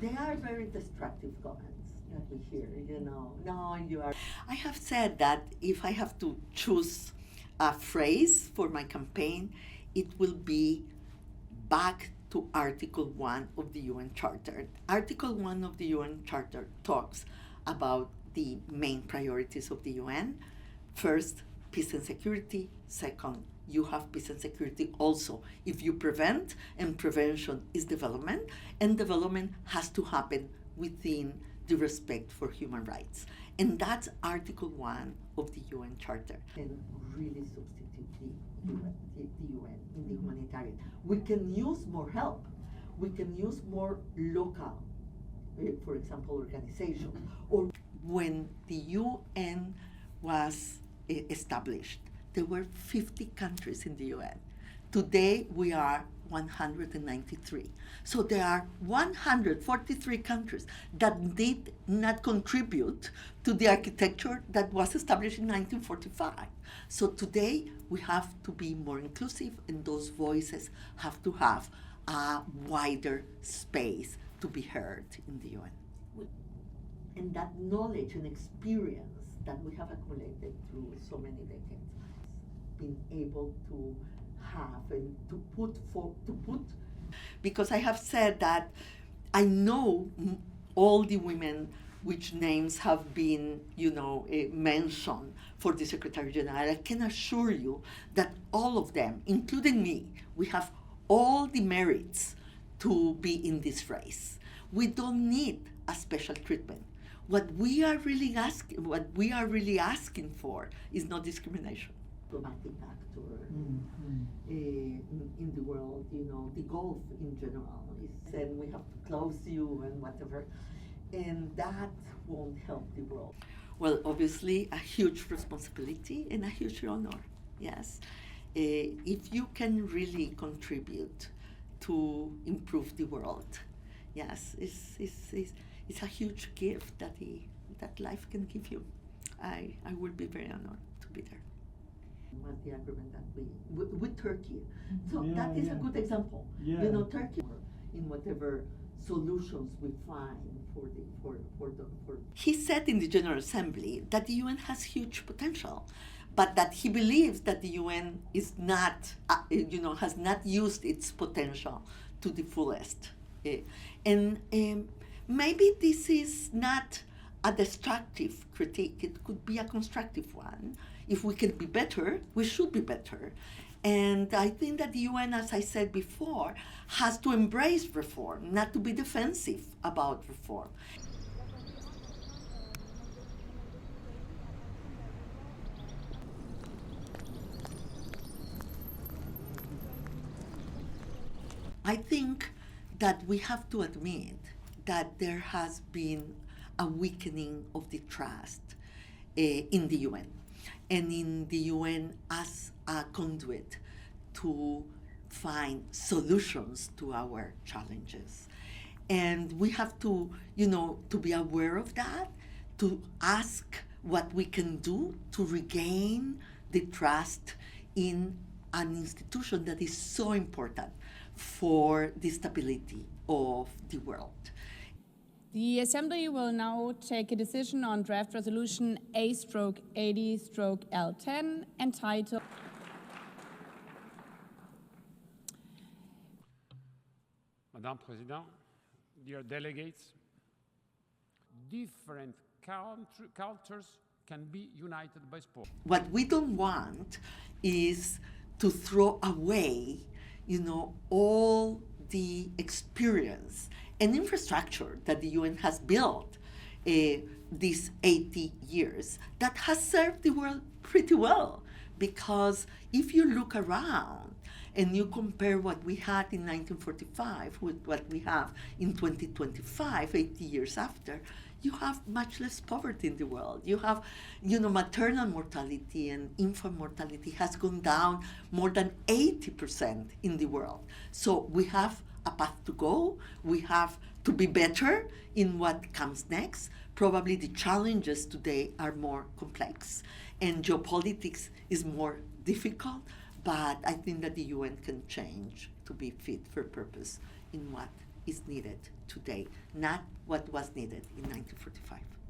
They are very destructive comments that we hear, No, you are. I have said that if I have to choose a phrase for my campaign, it will be back to Article 1 of the UN Charter. Article 1 of the UN Charter talks about the main priorities of the UN. First, peace and security. Second, you have peace and security also if you prevent, and prevention is development, and development has to happen within the respect for human rights. And that's Article 1 of the UN Charter. And really substitute the UN in the humanitarian. We can use more help. We can use more local, for example, organizations. Or when the UN was established, there were 50 countries in the UN. Today, we are 193. So there are 143 countries that did not contribute to the architecture that was established in 1945. So today, we have to be more inclusive, and those voices have to have a wider space to be heard in the UN. And that knowledge and experience that we have accumulated through so many decades, been able to have and to put, because I have said that I know all the women which names have been, mentioned for the Secretary General. I can assure you that all of them, including me, we have all the merits to be in this race. We don't need a special treatment. What we are really asking for is not discrimination. Diplomatic actor in the world, the Gulf in general is saying we have to close you and whatever, and that won't help the world. Well, obviously, a huge responsibility and a huge honor. Yes, if you can really contribute to improve the world, yes, it's a huge gift that life can give you. I will be very honored to be there. Was the agreement that we with Turkey? So that is a good example. Yeah. Turkey in whatever solutions we find for. He said in the General Assembly that the UN has huge potential, but that he believes that the UN is not, has not used its potential to the fullest. And maybe this is not a destructive critique. It could be a constructive one. If we can be better, we should be better. And I think that the UN, as I said before, has to embrace reform, not to be defensive about reform. I think that we have to admit that there has been a weakening of the trust in the UN, and in the UN as a conduit to find solutions to our challenges. And we have to, to be aware of that, to ask what we can do to regain the trust in an institution that is so important for the stability of the world. The Assembly will now take a decision on draft resolution A/80/L10 entitled Madame President, dear delegates, different cultures can be united by sport. What we don't want is to throw away, all the experience and infrastructure that the UN has built these 80 years that has served the world pretty well. Because if you look around and you compare what we had in 1945 with what we have in 2025, 80 years after, you have much less poverty in the world. You have, maternal mortality and infant mortality has gone down more than 80% in the world. So we have a path to go. We have to be better in what comes next. Probably the challenges today are more complex, and geopolitics is more difficult, but I think that the UN can change to be fit for purpose in what is needed today, not what was needed in 1945.